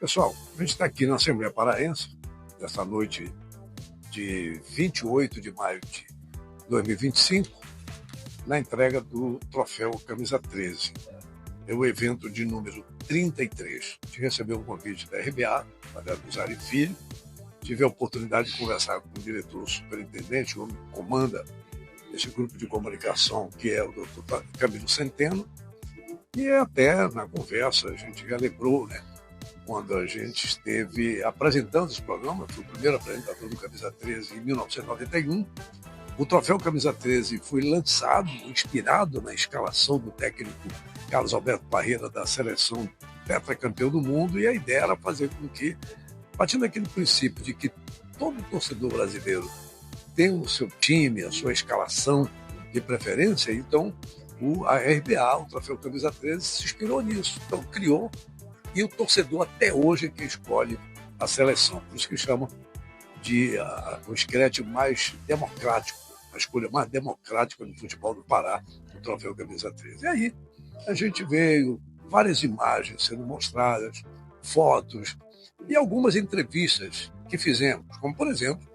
Pessoal, a gente está aqui na Assembleia Paraense, nessa noite de 28 de maio de 2025, na entrega do troféu Camisa 13. É o evento de número 33. A gente recebeu um convite da RBA, Padre Zaire Filho. Tive a oportunidade de conversar com o diretor superintendente, o homem que comanda esse grupo de comunicação, que é o Dr. Camilo Centeno. E até na conversa a gente já lembrou, né? Quando a gente esteve apresentando esse programa, fui o primeiro apresentador do Camisa 13 em 1991. O troféu Camisa 13 foi lançado, inspirado na escalação do técnico Carlos Alberto Parreira da seleção tetracampeão do mundo, e a ideia era fazer com que, partindo daquele princípio de que todo torcedor brasileiro tem o seu time, a sua escalação de preferência, então a RBA, o troféu Camisa 13, se inspirou nisso. Então criou, e o torcedor até hoje é quem escolhe a seleção. Por isso que chama de o esqueleto mais democrático, a escolha mais democrática do futebol do Pará, o troféu Camisa 13. E aí a gente veio várias imagens sendo mostradas, fotos e algumas entrevistas que fizemos, como por exemplo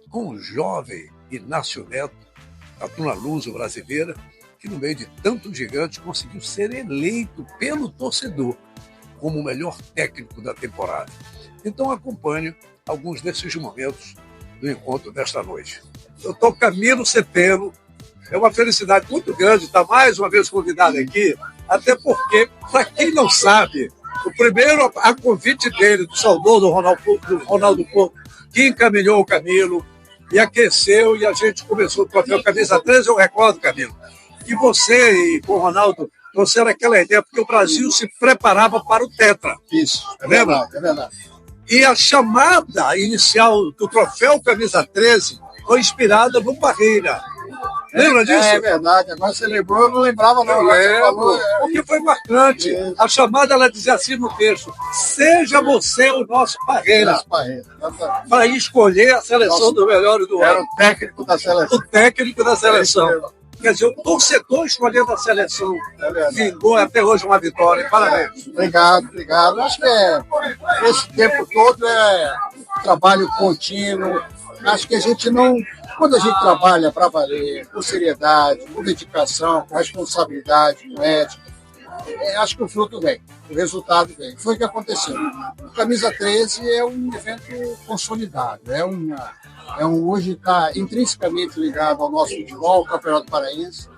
com o jovem Inácio Neto, da Tuna Luso brasileira, que no meio de tantos gigantes conseguiu ser eleito pelo torcedor como o melhor técnico da temporada. Então acompanhe alguns desses momentos do encontro desta noite. Doutor Camilo Centeno, é uma felicidade muito grande estar mais uma vez convidado aqui, até porque, para quem não sabe, o primeiro a convite dele, do saudoso Ronaldo Porto, que encaminhou o Camilo e aqueceu, e a gente começou o troféu Camisa 13, eu recordo, Camilo, que você e com o Ronaldo trouxeram aquela ideia, porque o Brasil se preparava para o Tetra. Isso, é verdade, é verdade. E a chamada inicial do troféu Camisa 13 foi inspirada no Parreira. Lembra disso? É verdade, agora você lembrou, eu não lembrava não. Porque foi marcante. A chamada, ela dizia assim no texto: seja você o nosso Parreira. Para escolher a seleção do melhor e do Era o técnico da seleção. O técnico da seleção. Quer dizer, o torcedor escolhendo a seleção vingou até hoje uma vitória. Parabéns. Obrigado. Acho que esse tempo todo é trabalho contínuo. Acho que a gente não... Quando a gente trabalha para valer, com seriedade, com dedicação, com responsabilidade, com ética, acho que o fruto vem, o resultado vem. Foi o que aconteceu. O Camisa 13 é um evento consolidado, hoje está intrinsecamente ligado ao nosso futebol, ao Campeonato Paraense,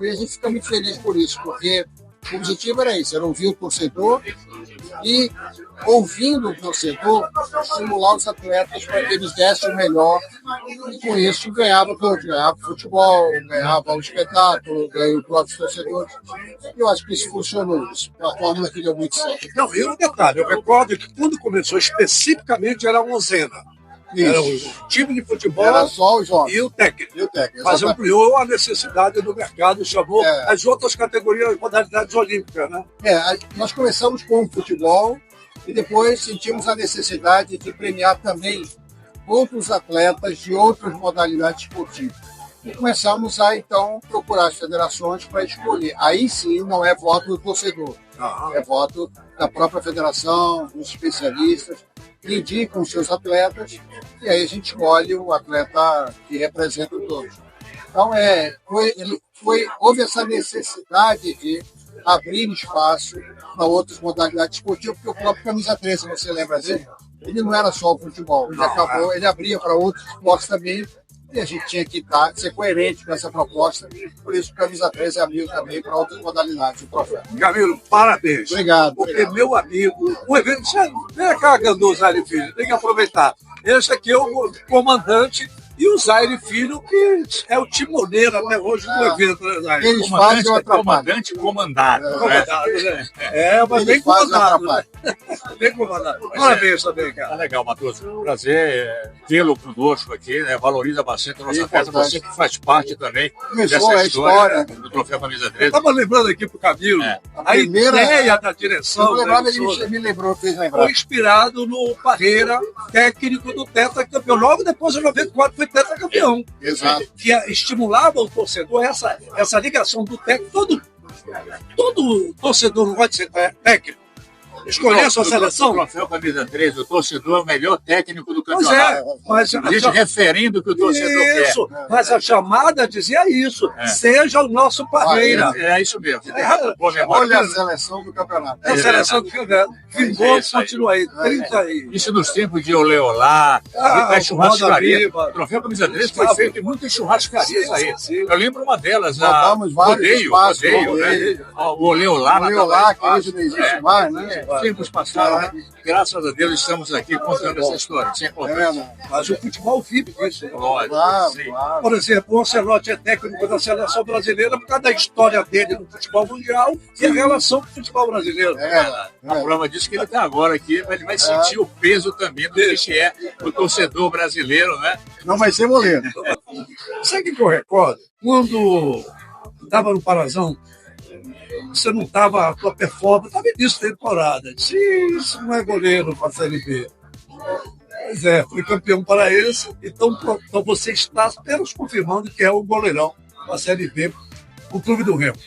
e a gente fica muito feliz por isso, porque o objetivo era isso, era ouvir o torcedor e, ouvindo o torcedor, estimular os atletas para que eles dessem o melhor, e com isso ganhava tudo, ganhava futebol, ganhava o espetáculo, ganhava os próprios torcedores. E eu acho que isso funcionou, uma fórmula que deu muito certo. Não, e um detalhe, eu recordo que quando começou especificamente era a onzena. Era o time de futebol, era só os homens e o técnico. Mas ampliou a necessidade do mercado, chamou as outras categorias, modalidades olímpicas, né? Nós começamos com o futebol e depois sentimos a necessidade de premiar também outros atletas de outras modalidades esportivas. E começamos a, então, procurar as federações para escolher. Aí sim, não é voto do torcedor, é voto da própria federação, dos especialistas, que indicam os seus atletas, e aí a gente escolhe o atleta que representa todos. Então, houve essa necessidade de abrir espaço para outras modalidades esportivas, porque o próprio Camisa 13, você lembra dele, ele não era só o futebol, ele abria para outros esportes também, e a gente tinha que ser coerente com essa proposta, por isso o Camisa 13 abriu também para outras modalidades do troféu. Camilo, parabéns. Obrigado. Porque meu amigo, o evento, vem cá, Gandô Zaire Filho, tem que aproveitar. Esse aqui é o comandante e o Zaire Filho, que é o timoneiro até hoje do evento, né, Zaire? Eles fazem o comandante comandado. Mas bem comandado, né? Bem comandado. Parabéns também, cara. Tá legal, Matheus. Prazer tê-lo conosco aqui, né? Valoriza bastante a nossa festa. Você que faz parte também dessa história do Troféu Camisa 13. Eu estava lembrando aqui pro Camilo, a ideia da direção. Ele me lembrou, fez lembrar. Foi inspirado no Parreira, técnico do tetracampeão. Logo depois, em 94, foi tetracampeão. Exato. Que estimulava o torcedor, essa ligação do técnico. Todo torcedor não pode ser técnico. escolher a sua seleção? O troféu camisa 13, o torcedor é o melhor técnico do campeonato. Mas a gente referindo o que o torcedor quer. Isso, mas a chamada dizia isso. Seja o nosso Parreira. É isso mesmo. Olha a seleção do campeonato. É a seleção do campeonato. Vingou, continua aí. 30 aí. Isso nos tempos de Oleolá, a churrascaria. O troféu camisa 13 foi feito em muitas churrascarias aí. Eu lembro uma delas, a Rodeio, né? O Oleolá. O Oleolá, que hoje não existe mais, né? Tempos passaram, graças a Deus estamos aqui contando essa história. Isso é importante. Mas o futebol vive disso. Claro. Por exemplo, o Ancelotti é técnico da seleção brasileira por causa da história dele no futebol mundial e a relação com o futebol brasileiro. A prova disso que ele está agora aqui, mas ele vai sentir o peso também do que é o torcedor brasileiro, né? Não vai ser goleiro. Sabe o que eu recordo? Quando estava no Parazão, você não estava, a tua performance estava início da temporada. Disse, isso não é goleiro para a Série B. Pois é, fui campeão paraense, então você está apenas confirmando que é o goleirão da Série B, o Clube do Remo.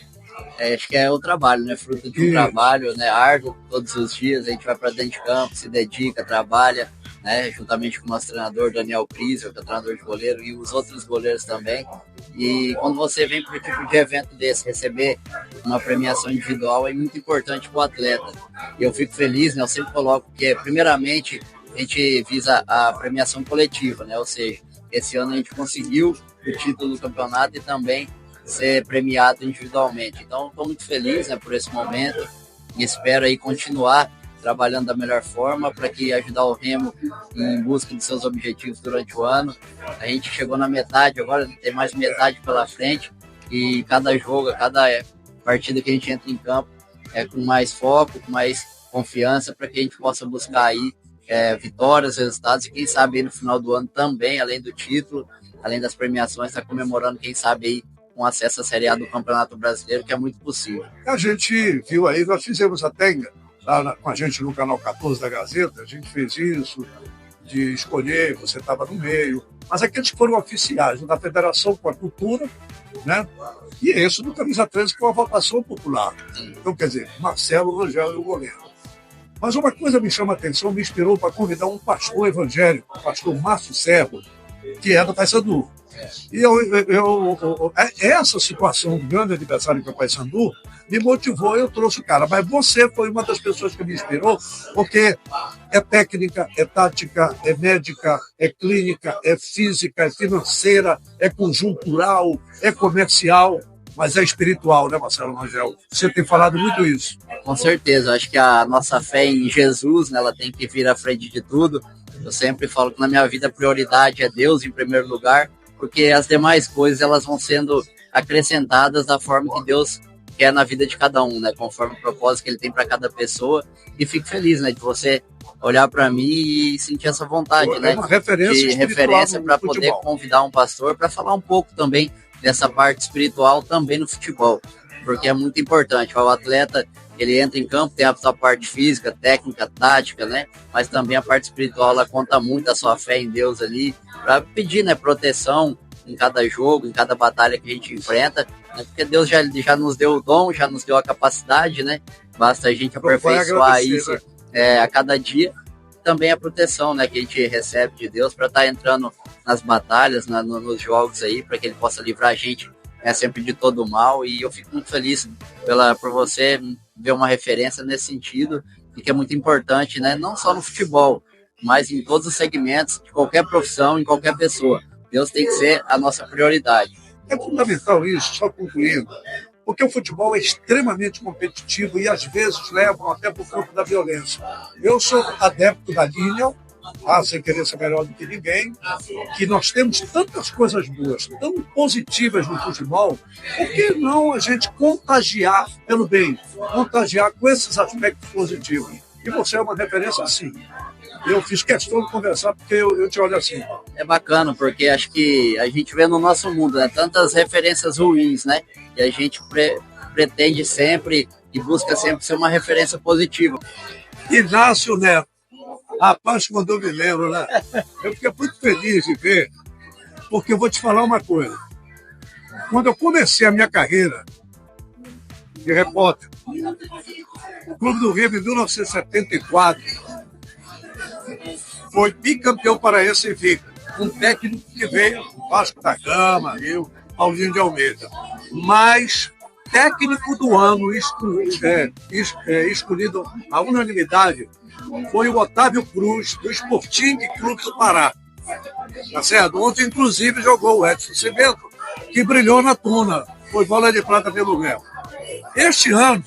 Acho que é o trabalho, né? Fruto de um trabalho, né? Árduo, todos os dias, a gente vai para dentro de campo, se dedica, trabalha, né? Juntamente com o nosso treinador, Daniel Kriser, que é o treinador de goleiro, e os outros goleiros também. E quando você vem para o tipo de evento desse, receber uma premiação individual é muito importante para o atleta. E eu fico feliz, né? Eu sempre coloco que, primeiramente, a gente visa a premiação coletiva, né? Ou seja, esse ano a gente conseguiu o título do campeonato e também ser premiado individualmente. Então, estou muito feliz, né, por esse momento e espero aí continuar trabalhando da melhor forma para que ajudar o Remo em busca de seus objetivos durante o ano. A gente chegou na metade, agora tem mais metade pela frente e cada jogo, cada partida que a gente entra em campo é com mais foco, com mais confiança para que a gente possa buscar aí vitórias, resultados e quem sabe aí no final do ano também, além do título, além das premiações, está comemorando, quem sabe aí com acesso à Série A do Campeonato Brasileiro, que é muito possível. A gente viu aí, nós fizemos até com a gente no canal 14 da Gazeta, a gente fez isso, de escolher, você estava no meio, mas aqueles que foram oficiais, da Federação com a Cultura, né? E esse do Camisa 13 com a votação popular. Então, quer dizer, Marcelo Rangel e o goleiro. Mas uma coisa me chama a atenção, me inspirou para convidar um pastor evangélico, o pastor Márcio Serro, que é do Paysandu. E essa situação do grande aniversário do Paysandu me motivou, eu trouxe o cara. Mas você foi uma das pessoas que me inspirou, porque é técnica, é tática, é médica, é clínica, é física, é financeira, é conjuntural, é comercial, mas é espiritual, né, Marcelo Rangel? Você tem falado muito isso. Com certeza, acho que a nossa fé em Jesus, né, ela tem que vir à frente de tudo. Eu sempre falo que na minha vida a prioridade é Deus em primeiro lugar, porque as demais coisas elas vão sendo acrescentadas da forma que Deus quer na vida de cada um, né? Conforme o propósito que Ele tem para cada pessoa. E fico feliz, né, de você olhar para mim e sentir essa vontade, né? Uma referência para poder convidar um pastor para falar um pouco também dessa parte espiritual também no futebol, porque é muito importante. O atleta, ele entra em campo, tem a sua parte física, técnica, tática, né? Mas também a parte espiritual, ela conta muito a sua fé em Deus ali, para pedir, né, proteção em cada jogo, em cada batalha que a gente enfrenta, né? Porque Deus já nos deu o dom, já nos deu a capacidade, né? Basta a gente aperfeiçoar isso a cada dia. Também a proteção, né, que a gente recebe de Deus para estar entrando nas batalhas, nos jogos aí, para que Ele possa livrar a gente sempre de todo o mal. E eu fico muito feliz por você ver uma referência nesse sentido, e que é muito importante, né, não só no futebol, mas em todos os segmentos, de qualquer profissão, em qualquer pessoa. Deus tem que ser a nossa prioridade. É fundamental isso, só concluindo, porque o futebol é extremamente competitivo e às vezes levam até por conta da violência. Eu sou adepto da linha, sem querer ser melhor do que ninguém, que nós temos tantas coisas boas, tão positivas no futebol, por que não a gente contagiar pelo bem, contagiar com esses aspectos positivos? E você é uma referência assim. Eu fiz questão de conversar porque eu te olho assim. É bacana, porque acho que a gente vê no nosso mundo, né, tantas referências ruins, né? E a gente pretende sempre e busca sempre ser uma referência positiva. Inácio Neto. Rapaz, quando eu me lembro, né? Eu fiquei muito feliz de ver, porque eu vou te falar uma coisa. Quando eu comecei a minha carreira de repórter, O Clube do Rio, em 1974, foi bicampeão paraense invicto. Um técnico que veio do Vasco da Gama, Rio, Paulinho de Almeida. Mas técnico do ano escolhido à unanimidade foi o Otávio Cruz, do Sporting Clube do Pará. Tá certo? Ontem, inclusive, jogou o Edson Cimento, que brilhou na Tuna. Foi bola de prata pelo Remo. Este ano,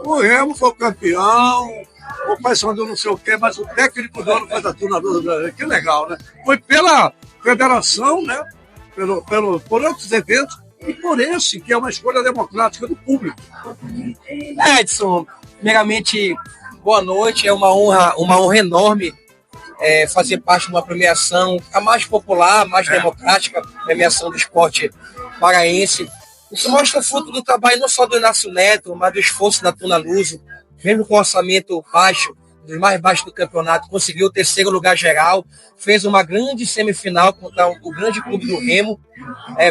o Remo foi campeão, o Paysandu não sei o quê, mas o técnico do ano foi da Tuna. Que legal, né? Foi pela federação, né? Por outros eventos, e por esse, que é uma escolha democrática do público. Edson, primeiramente, boa noite. É uma honra enorme fazer parte de uma premiação a mais popular, a mais democrática, premiação do esporte paraense. Isso mostra o fruto do trabalho não só do Inácio Neto, mas do esforço da Tuna Luso, mesmo com orçamento baixo, dos mais baixos do campeonato, conseguiu o 3º lugar geral, fez uma grande semifinal contra o grande clube do Remo,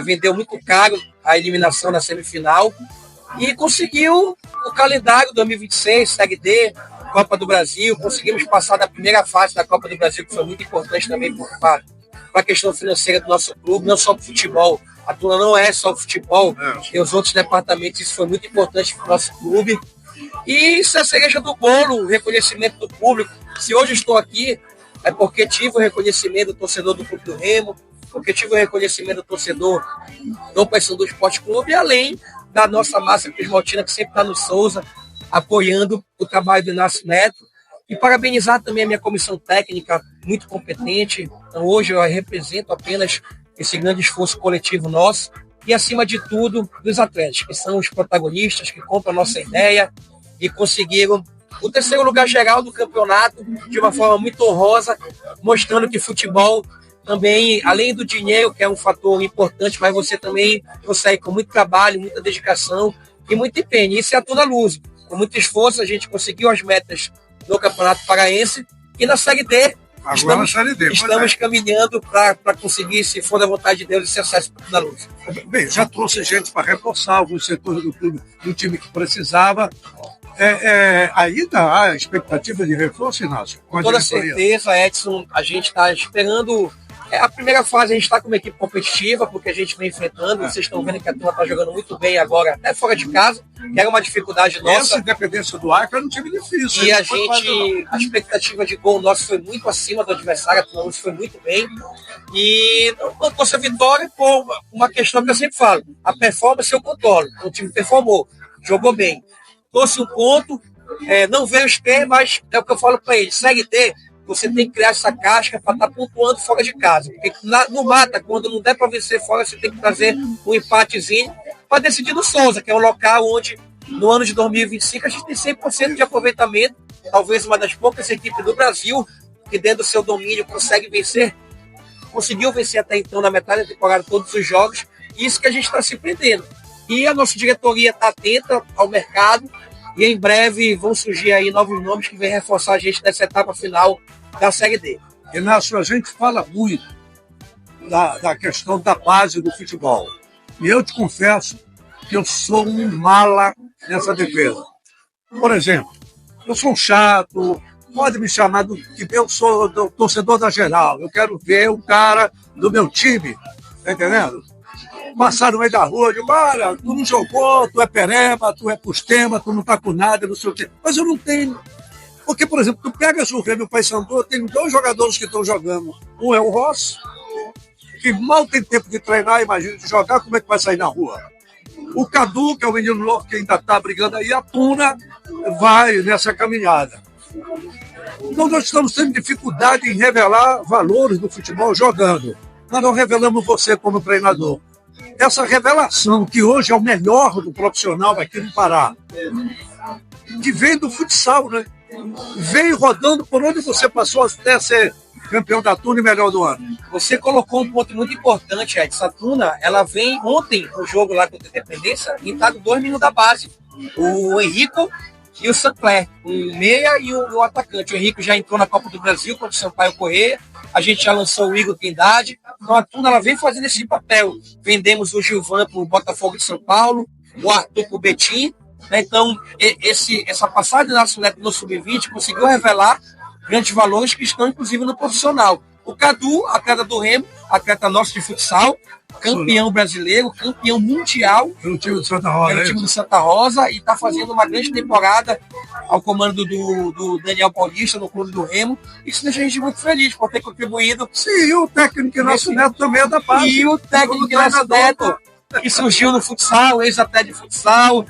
vendeu muito caro a eliminação na semifinal e conseguiu o calendário 2026, Série D, Copa do Brasil, conseguimos passar da primeira fase da Copa do Brasil, que foi muito importante também para a questão financeira do nosso clube, não só para o futebol. A Tuna não é só o futebol, tem os outros departamentos, isso foi muito importante para o nosso clube. E isso é a cereja do bolo, o reconhecimento do público. Se hoje estou aqui, é porque tive o reconhecimento do torcedor do Clube do Remo, porque tive o reconhecimento do torcedor do Paysandu Esporte Clube, além da nossa massa crismaltina, que sempre está no Souza, apoiando o trabalho do Inácio Neto. E parabenizar também a minha comissão técnica, muito competente. Então, hoje eu represento apenas esse grande esforço coletivo nosso. E, acima de tudo, dos atletas, que são os protagonistas, que compram a nossa ideia e conseguiram o 3º lugar geral do campeonato de uma forma muito honrosa, mostrando que futebol também, além do dinheiro, que é um fator importante, mas você também consegue com muito trabalho, muita dedicação e muito empenho. Isso é a Tuna Luso. Com muito esforço, a gente conseguiu as metas no Campeonato Paraense e na Série D. Estamos caminhando para conseguir, se for da vontade de Deus, esse acesso para a Tuna Luso. Bem, já trouxe gente para reforçar alguns setores do clube, do time que precisava. Ainda há expectativa de reforço, Inácio? Com toda certeza, Edson, a gente está esperando. A primeira fase a gente está com uma equipe competitiva, porque a gente vem enfrentando. Vocês estão vendo que a turma está jogando muito bem agora, até fora de casa, que era uma dificuldade nossa. Essa independência do Acre era um time difícil. E a expectativa de gol nosso foi muito acima do adversário, a turma foi muito bem. E não trouxe a vitória por uma questão que eu sempre falo: a performance eu controlo. O time performou, jogou bem. Trouxe um ponto, não veio os pés, mas é o que eu falo para ele: Série D, você tem que criar essa casca para estar pontuando fora de casa. Porque no mata, quando não der para vencer fora, você tem que trazer um empatezinho para decidir no Souza, que é um local onde, no ano de 2025, a gente tem 100% de aproveitamento. Talvez uma das poucas equipes do Brasil que, dentro do seu domínio, conseguiu vencer até então, na metade da temporada, todos os jogos. Isso que a gente está se prendendo. E a nossa diretoria está atenta ao mercado, e em breve vão surgir aí novos nomes que vêm reforçar a gente nessa etapa final da Série D. Inácio, a gente fala muito da questão da base do futebol. E eu te confesso que eu sou um mala nessa defesa. Por exemplo, eu sou um chato, pode me chamar que eu sou torcedor da geral. Eu quero ver um cara do meu time, tá entendendo? Passar no meio da rua, eu digo: olha, tu não jogou, tu é pereba, tu é pustema, tu não tá com nada, não sei o quê. Mas eu não tenho. Porque, por exemplo, tu pega o Remo e o Paysandu, tem 2 jogadores que estão jogando. Um é o Ross, que mal tem tempo de treinar, imagina, de jogar, como é que vai sair na rua? O Cadu, que é o menino novo que ainda está brigando aí, a Tuna vai nessa caminhada. Então nós estamos tendo dificuldade em revelar valores do futebol jogando. Nós não revelamos você como treinador. Essa revelação, que hoje é o melhor do profissional aqui no Pará, que vem do futsal, né? Veio rodando por onde você passou até ser campeão da Tuna e melhor do ano. Você colocou um ponto muito importante, Edson. A Tuna, ela vem ontem no jogo lá contra a Independência, e está 2 meninos da base. O Henrico e o Sancler, o meia e o atacante. O Henrico já entrou na Copa do Brasil contra o Sampaio Corrêa. A gente já lançou o Igor Trindade. Então a Tuna, ela vem fazendo esse papel. Vendemos o Gilvan para o Botafogo de São Paulo, o Arthur para o Betim, né? Então, essa passagem da Nacional no Sub-20 conseguiu revelar grandes valores que estão, inclusive, no profissional. O Cadu, atleta do Remo, atleta nosso de futsal, campeão brasileiro, campeão mundial. No time do Santa Rosa. No time do Santa Rosa e está fazendo uma grande temporada ao comando do Daniel Paulista no clube do Remo. Isso deixa a gente muito feliz por ter contribuído. Sim, e o técnico Inácio Neto também é da base. E o técnico Inácio Neto, que surgiu no futsal, ex-atleta de futsal,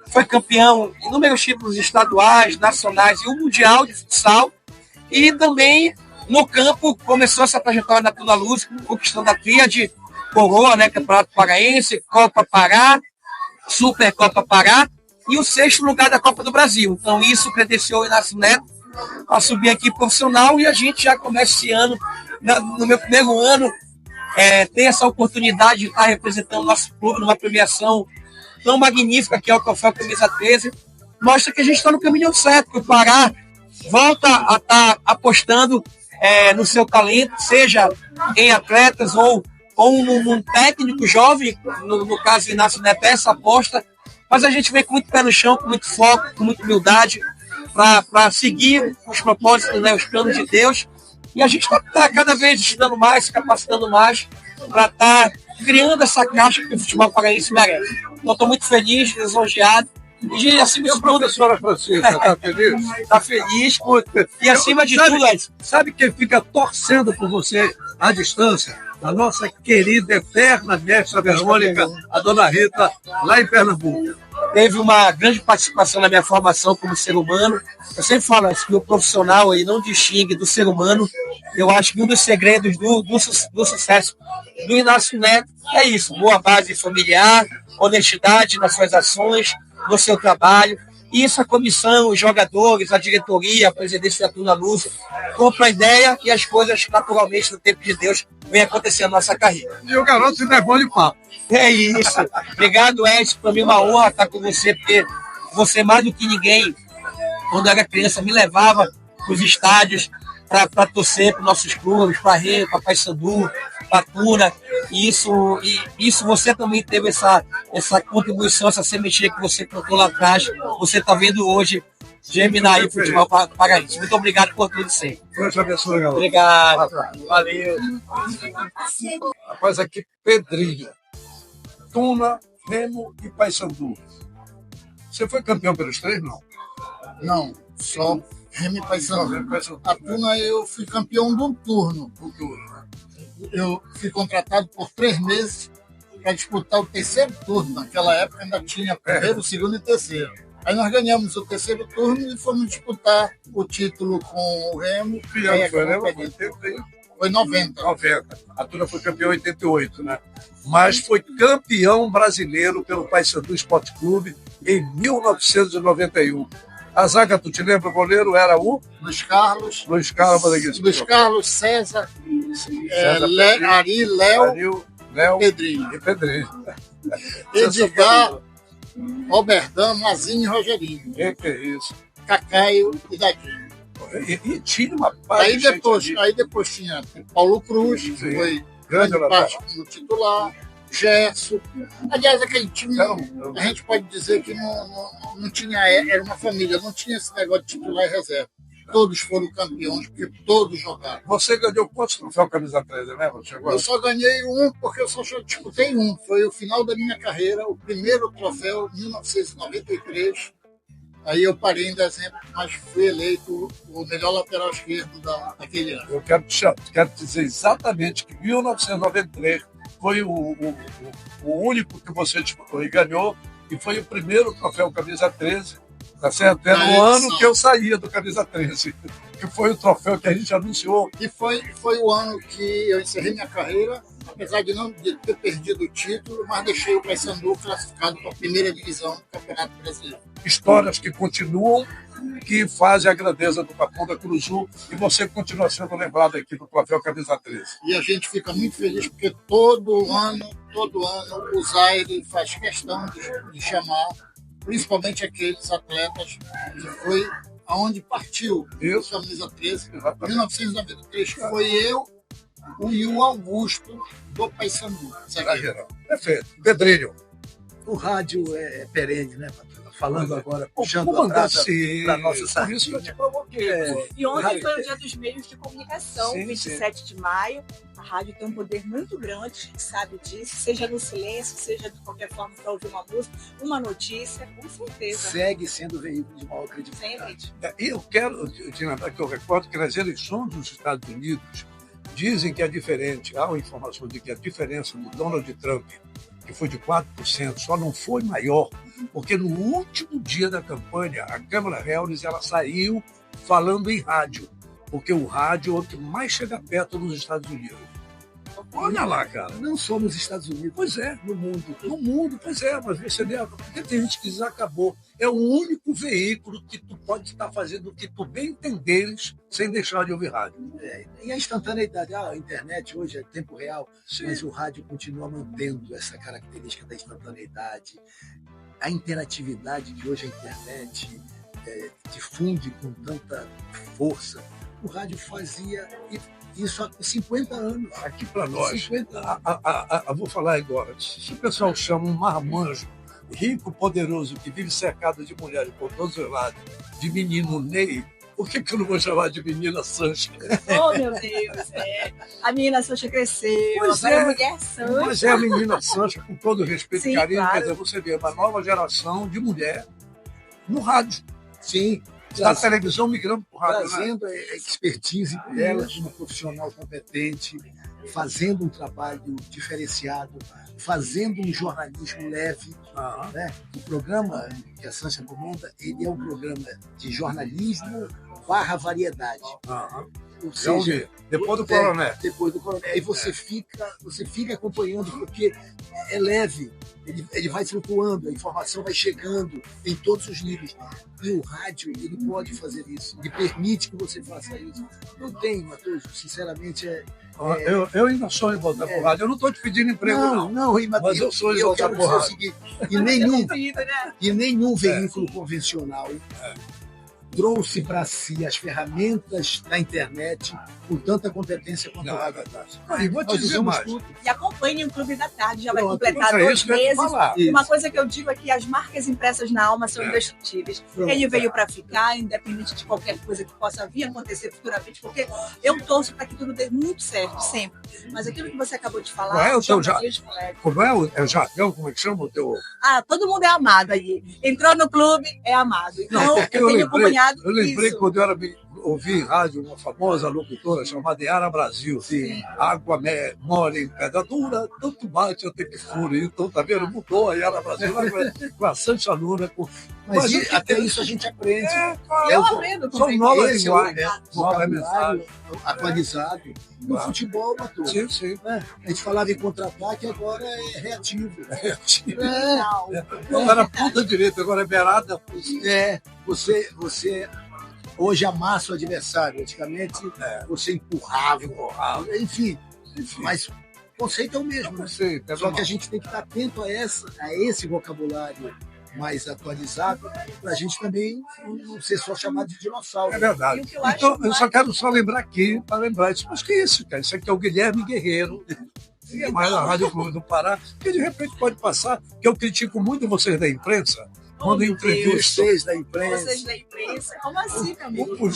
foi campeão em inúmeros títulos estaduais, nacionais e o mundial de futsal. E também no campo começou essa trajetória na Tuna Luz, conquistando a tríade coroa, né? Campeonato Paraense, Copa Pará, Supercopa Pará e o 6º lugar da Copa do Brasil. Então isso credenciou o Inácio Neto a subir aqui profissional e a gente já começa esse ano, no meu primeiro ano, ter essa oportunidade de estar representando o nosso clube numa premiação tão magnífica que é o Troféu Camisa 13. Mostra que a gente está no caminho certo, que o Pará volta a estar apostando no seu talento, seja em atletas ou num técnico jovem, no caso do Inácio Neto, essa aposta, mas a gente vem com muito pé no chão, com muito foco, com muita humildade, para seguir os propósitos, né, os planos de Deus, e a gente está cada vez estudando mais, se capacitando mais, para estar criando essa caixa que o futebol paraense merece. Então, estou muito feliz, lisonjeado, e acima de tudo, professora Francisca, está feliz? Está feliz, e acima de tudo, Edson. Sabe quem fica torcendo por você à distância? A nossa querida, eterna mestra Verônica, a dona Rita, lá em Pernambuco. Teve uma grande participação na minha formação como ser humano. Eu sempre falo que o profissional aí não distingue do ser humano. Eu acho que um dos segredos do sucesso do Inácio Neto é isso: boa base familiar, honestidade nas suas ações, no seu trabalho. Isso a comissão, os jogadores, a diretoria, a presidência da Tuna Luz compra a ideia e as coisas naturalmente no tempo de Deus vem acontecendo na nossa carreira. E o garoto ainda é bom de papo. É isso. Obrigado, Edson. Para mim é uma honra estar com você, porque você mais do que ninguém, quando eu era criança, me levava para os estádios para torcer para os nossos clubes, para Remo, para Paysandu, para Tuna. E isso você também teve essa contribuição, essa sementinha que você plantou lá atrás. Você está vendo hoje germinar aí o futebol paraense. Muito obrigado por tudo sempre. Deus te abençoe, galera. Obrigado. Valeu. Rapaz, aqui Pedrinho, Tuna, Remo e Paysandu. Você foi campeão pelos três, não? Não, só Remo e Paysandu. A Tuna eu fui campeão de um turno. Eu fui contratado por 3 meses para disputar o 3º turno. Naquela época ainda tinha primeiro, segundo e terceiro. Aí nós ganhamos o 3º turno e fomos disputar o título com o Remo. Foi 90. A Tuna foi campeão em 88, né? Mas foi campeão brasileiro pelo Paysandu Esporte Clube em 1991. A zaga, tu te lembra, o goleiro era o? Luiz Carlos. Luiz Carlos, César, Ari, Léo, Pedrinho. E Pedrinho. Edgar, Robertão, Mazinho e Rogerinho. Que é isso? Cacaio e Dadinho. E tinha uma parte. Aí depois tinha Paulo Cruz, que foi grande parte do titular, Gerson. Aliás, aquele time, a gente pode dizer que não tinha, era uma família, não tinha esse negócio de titular e reserva. Todos foram campeões, porque todos jogaram. Você ganhou quantos troféus camisa 13, né? Eu só ganhei um, porque eu só disputei um. Foi o final da minha carreira, o primeiro troféu, 1993. Aí eu parei em dezembro, mas fui eleito o melhor lateral esquerdo daquele ano. Eu quero dizer exatamente que 1993 foi o único que você disputou e ganhou, e foi o primeiro troféu camisa 13, tá certo? Era o ano que eu saía do camisa 13, que foi o troféu que a gente anunciou. E foi o ano que eu encerrei minha carreira, apesar de não ter perdido o título, mas deixei o Paysandu classificado para a primeira divisão do Campeonato Brasileiro. Histórias que continuam, que fazem a grandeza do Papão da Curuzu, e você continua sendo lembrado aqui do troféu camisa 13. E a gente fica muito feliz porque todo ano o Zaire faz questão de chamar, principalmente aqueles atletas que foi aonde partiu o camisa 13, em 1993, que foi eu e o Augusto do Paysandu. Perfeito. Pedrinho, O rádio é perene, né, Patrão? Falando agora, puxando a brasa para nossa sardinha. Isso que eu te provoquei. E ontem foi o dia dos meios de comunicação, Sim, 27 de maio. A rádio tem um poder muito grande, a gente sabe disso, seja no silêncio, seja de qualquer forma para ouvir uma música, uma notícia, com certeza. Segue sendo veículo de maior credibilidade. E eu quero te lembrar que eu recordo que nas eleições dos Estados Unidos dizem que é diferente. Há uma informação de que a diferença do Donald Trump, que foi de 4%, só não foi maior, porque no último dia da campanha, a Kamala Harris ela saiu falando em rádio, porque o rádio é o que mais chega perto dos Estados Unidos. Olha lá, cara. Não só nos Estados Unidos, Pois é, no mundo. no mundo, pois é, mas você vê, porque tem gente que diz acabou. É o único veículo que tu pode estar fazendo o que tu bem entenderes sem deixar de ouvir rádio. E a instantaneidade, a internet hoje é tempo real, Sim. mas o rádio continua mantendo essa característica da instantaneidade. A interatividade que hoje a internet difunde com tanta força, o rádio fazia isso há 50 anos. Aqui para nós, 50 eu vou falar agora, se o pessoal chama um marmanjo, rico, poderoso, que vive cercado de mulheres por todos os lados, de menino Ney, por que eu não vou chamar de menina Sancha? Oh, meu Deus, a menina Sancha cresceu, Pois agora é. a mulher Sancha. Mas é a menina Sancha, com todo respeito Sim, e carinho, claro. quer dizer, você vê uma nova geração de mulher no rádio. Sim, Da televisão migrando para o rádio. Né? trazendo a expertise dela como profissional competente, fazendo um trabalho diferenciado, fazendo um jornalismo leve. Aham. Né? O programa que a Sancha comanda, ele é um programa de jornalismo / variedade. Aham. Ou Já ouvi. seja, Depois do Coronel. depois do coronel. Aí você fica acompanhando, porque é leve, ele vai flutuando, a informação vai chegando em todos os níveis. E o rádio, ele pode fazer isso, ele permite que você faça isso. Não tem, Matheus, sinceramente, Eu ainda sonho em voltar para o rádio. Eu não estou te pedindo emprego, não. Matheus, Mas eu sou de eu voltar quero pro dizer o rádio. seguinte, e nenhum É. veículo convencional trouxe para si as ferramentas da internet com tanta competência quanto Não, o é rádio. verdade. E vou te Nós dizer usamos mais. tudo. E acompanhe o Clube da Tarde, já vai Pronto, completar mas é 2 isso que eu ia te meses. falar. E uma coisa que eu digo é que as marcas impressas na alma são indestrutíveis. Pronto. Ele veio para ficar, independente de qualquer coisa que possa vir a acontecer futuramente, porque eu torço para que tudo dê muito certo, sempre. Mas aquilo que você acabou de falar, Qual é o teu jornalismo leve. Como é o jargão? Como é que chama o teu? Todo mundo é amado aí. Entrou no clube, é amado. Então, Porque eu tenho acompanhado eu lembrei isso. quando eu ouvi em rádio uma famosa locutora chamada Yara Brasil. Sim. Água mole em pedra dura, tanto bate até que fura. Então, tá vendo? Mudou a Yara Brasil lá com a Sancha Luna. Mas o que até tem- isso a gente aprende. Eu aprendo São com novas Esse é o linguagens, nova mensagem. vocabulário atualizado. No Claro. futebol, Matheus, Sim, sim. né? A gente falava em contra-ataque, agora é reativo. Não. Era ponta direita, agora é beirada. Você hoje amassa o adversário. Antigamente você empurrava. Enfim, mas o conceito é o mesmo. Né? Sei, Só que a gente tem que estar atento a esse vocabulário mais atualizado, para a gente também não ser só chamado de dinossauro. É verdade. E o que eu acho Então, eu mais- só quero lembrar aqui, para lembrar isso. Mas que isso, cara? Isso aqui é o Guilherme Guerreiro. E é mais na Rádio Clube do Pará, que de repente pode passar, que eu critico muito vocês da imprensa, quando meu entrevistam. Vocês da imprensa. Vocês da imprensa, como assim, meu amigo? Um por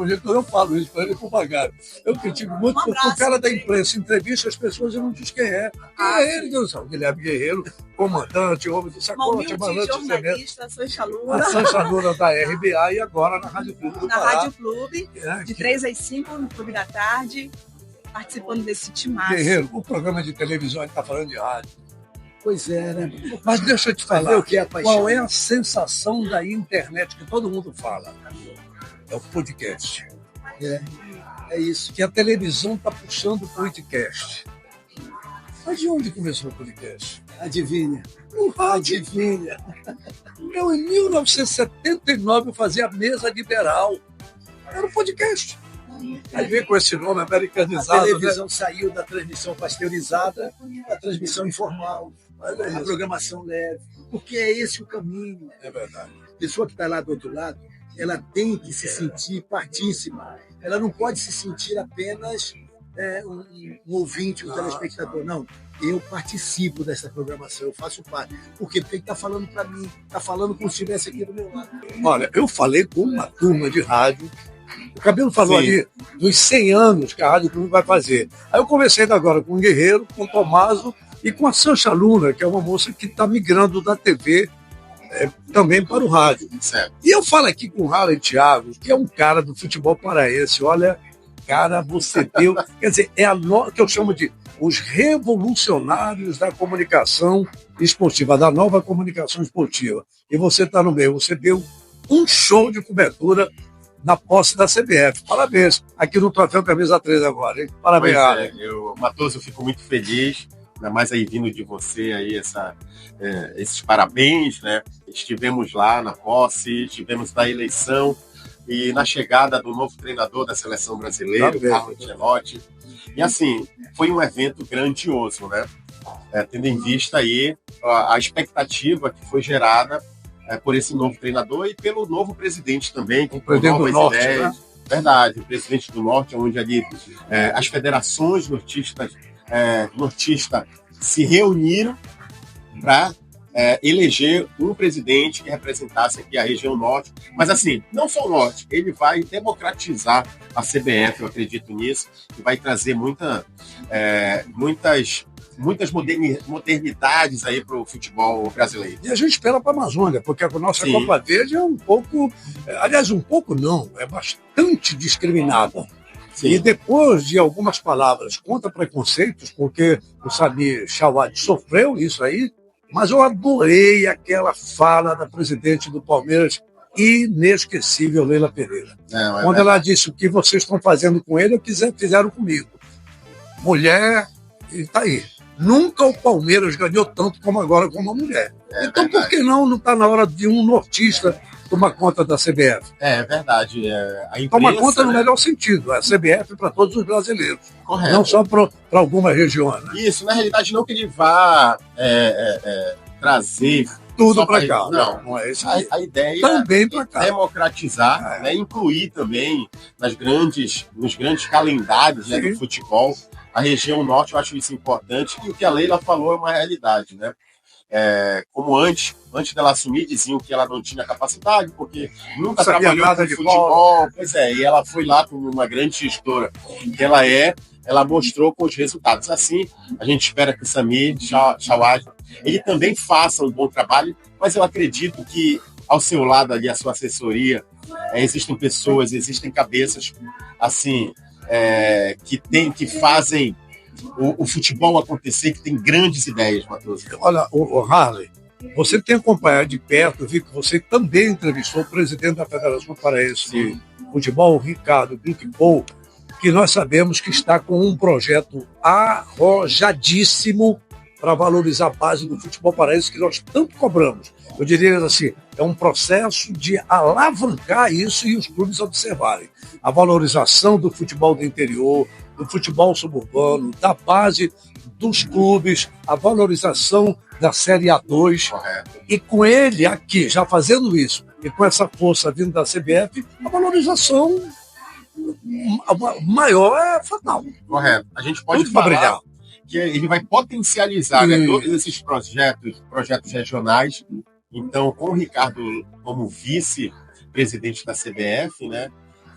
jeito, eu falo isso para ele pagar. Eu critico muito Um porque abraço, o cara da Guilherme. imprensa entrevista as pessoas e não diz quem é. É ele que eu sou, Guilherme Guerreiro, comandante, homem de Uma sacote, humilde balante, semente, jornalista, Sancha a Luna, Sancha Luna da RBA e agora na Rádio Clube do na Pará. Rádio Clube, É, de que- 3 às 5, no Clube da Tarde, participando desse timaço. Guerreiro, o programa de televisão está falando de rádio. Pois é, né? Mas deixa eu te Fazer falar, o que é a paixão. qual é a sensação da internet que todo mundo fala? É o podcast. É isso. Que a televisão está puxando o podcast. Mas de onde começou o podcast? Adivinha. No rádio. Adivinha. Em 1979 eu fazia mesa liberal. Era um podcast. Aí vem com esse nome A americanizado. televisão saiu da transmissão pasteurizada para a transmissão informal, a programação leve, porque é esse o caminho. Né? É verdade. A pessoa que está lá do outro lado, ela tem que se sentir partícipa. Ela não pode se sentir apenas um ouvinte, um telespectador. Não, eu participo dessa programação, eu faço parte. Por quê? Porque ele está falando para mim, está falando como se estivesse aqui do meu lado. Olha, eu falei com uma turma de rádio. O Cabelo falou ali dos 100 anos que a Rádio Clube vai fazer. Aí eu conversei agora com o Guerreiro, com o Tomaso e com a Sancha Luna, que é uma moça que está migrando da TV também para o rádio. Certo. E eu falo aqui com o Harley Thiago, que é um cara do futebol paraense. Olha, cara, você deu... Quer dizer, que eu chamo de os revolucionários da comunicação esportiva, da nova comunicação esportiva. E você está no meio. Você deu um show de cobertura na posse da CBF. Parabéns. Aqui no Troféu Camisa 13 agora, hein? Parabéns, Harley. Matoso, eu fico muito feliz, ainda mais aí vindo de você aí, esses parabéns, né? Estivemos lá na posse, estivemos na eleição e na chegada do novo treinador da seleção brasileira, o Carlo Ancelotti. E assim, foi um evento grandioso, né? Tendo em vista aí a expectativa que foi gerada por esse novo treinador e pelo novo presidente também, com novas ideias. Né? Verdade, o presidente do Norte, onde ali as federações nortistas se reuniram para eleger um presidente que representasse aqui a região Norte. Mas assim, não só o Norte, ele vai democratizar a CBF, eu acredito nisso, e vai trazer muitas modernidades aí para o futebol brasileiro. E a gente espera para a Amazônia, porque a nossa Sim. Copa Verde é um pouco, aliás, um pouco não, é bastante discriminada. Sim. E depois de algumas palavras contra preconceitos, porque o Samir Chawad sofreu isso aí, mas eu adorei aquela fala da presidente do Palmeiras, inesquecível, Leila Pereira. Quando ela disse: o que vocês estão fazendo com ele, fizeram comigo. Mulher, e está aí. Nunca o Palmeiras ganhou tanto como agora com uma mulher. Então, verdade. Por que não está na hora de um nortista tomar conta da CBF? É verdade. A imprensa, toma conta no melhor sentido. A CBF para todos os brasileiros. Correto. Não só para alguma região. Né? Isso, na realidade, não que ele vá trazer tudo para cá. Não é isso. A ideia também para cá. Democratizar, né, incluir também nos grandes calendários, né, do futebol. A região norte, eu acho isso importante. E o que a Leila falou é uma realidade, né? Como antes dela assumir, diziam que ela não tinha capacidade, porque nunca trabalhou com futebol. Pois é, e ela foi lá como uma grande gestora que ela mostrou com os resultados. Assim, a gente espera que o Samir Chawad, ele também faça um bom trabalho, mas eu acredito que ao seu lado ali, a sua assessoria, existem pessoas, existem cabeças, assim, que fazem o futebol acontecer, que tem grandes ideias, Matoso. Olha, o Harley, você tem acompanhado de perto, eu vi que você também entrevistou o presidente da Federação Paraense de Futebol, o Ricardo Gluckpol, que nós sabemos que está com um projeto arrojadíssimo para valorizar a base do futebol paraense que nós tanto cobramos. Eu diria assim, é um processo de alavancar isso e os clubes observarem. A valorização do futebol do interior, do futebol suburbano, da base dos clubes, a valorização da Série A2. Correto. E com ele aqui, já fazendo isso, e com essa força vindo da CBF, a valorização maior é fatal. Correto. A gente pode falar que ele vai potencializar, né, todos esses projetos regionais. Então, com o Ricardo como vice-presidente da CBF, né,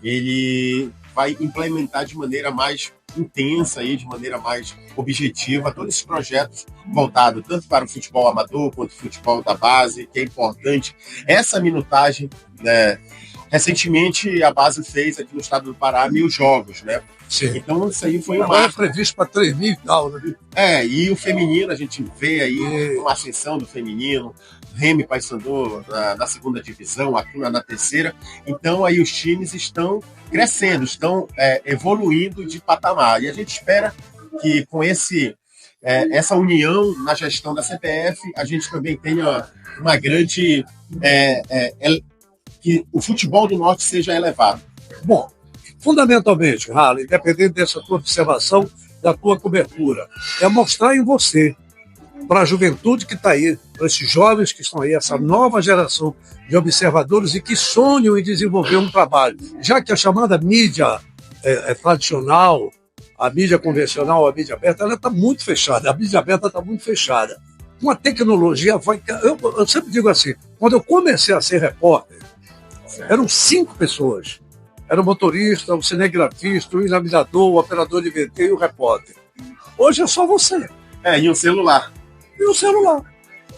ele vai implementar de maneira mais intensa, de maneira mais objetiva, todos esses projetos voltados tanto para o futebol amador quanto o futebol da base, que é importante. Essa minutagem, né, recentemente a base fez aqui no estado do Pará 1.000 jogos, né? Sim. Então isso aí foi uma previsto para 3.000 e tal, né? E o feminino, a gente vê aí uma ascensão do feminino, Remy Paysandu na segunda divisão, aqui na terceira. Então aí os times estão crescendo, estão evoluindo de patamar. E a gente espera que com essa união na gestão da CBF, a gente também tenha uma grande... que o futebol do Norte seja elevado. Bom, fundamentalmente, Harley, independente dessa tua observação, da tua cobertura, é mostrar em você, para a juventude que está aí, para esses jovens que estão aí, essa nova geração de observadores e que sonham em desenvolver um trabalho. Já que a chamada mídia tradicional, a mídia convencional, a mídia aberta, ela está muito fechada. A mídia aberta está muito fechada. Com a tecnologia, eu sempre digo assim, quando eu comecei a ser repórter, eram 5 pessoas. Era o motorista, o cinegrafista, o iluminador, o operador de VT e o repórter. Hoje é só você. E o celular. E o celular.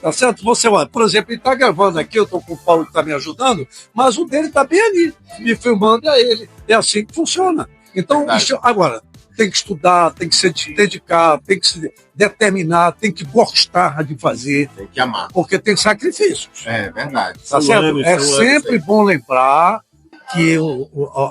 Tá certo? Você, por exemplo, ele está gravando aqui, eu estou com o Paulo que está me ajudando, mas o dele está bem ali, me filmando é ele. É assim que funciona. Então, agora, tem que estudar, tem que se dedicar, tem que se determinar, tem que gostar de fazer. Tem que amar. Porque tem sacrifícios. É verdade. Tá certo? É sempre bom lembrar que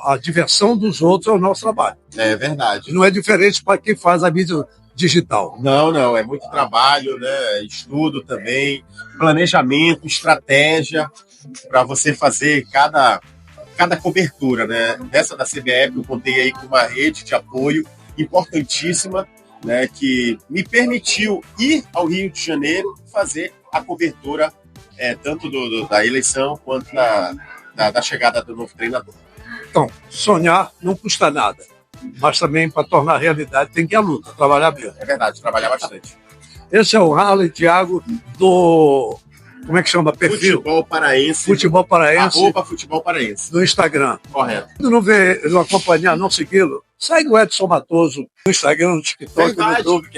a diversão dos outros é o nosso trabalho. É verdade. Não é diferente para quem faz a mídia digital. Não, é muito trabalho, né? Estudo também, planejamento, estratégia para você fazer cada cobertura, né? Nessa da CBF eu contei aí com uma rede de apoio importantíssima, né? Que me permitiu ir ao Rio de Janeiro fazer a cobertura tanto da eleição quanto da chegada do novo treinador. Então, sonhar não custa nada. Mas também, para tornar realidade, tem que ir à luta, trabalhar mesmo. É verdade, trabalhar bastante. Esse é o Harley Thiago do... Como é que chama? Perfil? Futebol Paraense. Futebol Paraense. @Futebol Paraense. No Instagram. Correto. Se não acompanhar, não segui-lo, segue o Edson Matoso no Instagram, no TikTok, no YouTube.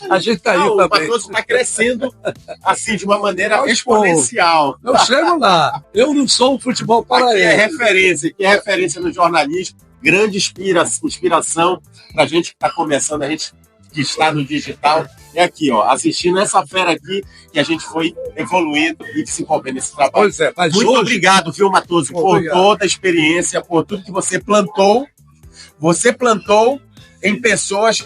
A gente está aí também. O Matoso está crescendo assim, de uma maneira exponencial. Eu chego lá. Eu não sou o futebol paraense. Aqui é referência no jornalismo. Grande inspiração para a gente que está começando, a gente que está no digital. É aqui, ó, assistindo essa fera aqui, que a gente foi evoluindo e desenvolvendo esse trabalho. Pois é, mas muito obrigado, viu, Matoso, por toda a experiência, por tudo que você plantou. Você plantou em pessoas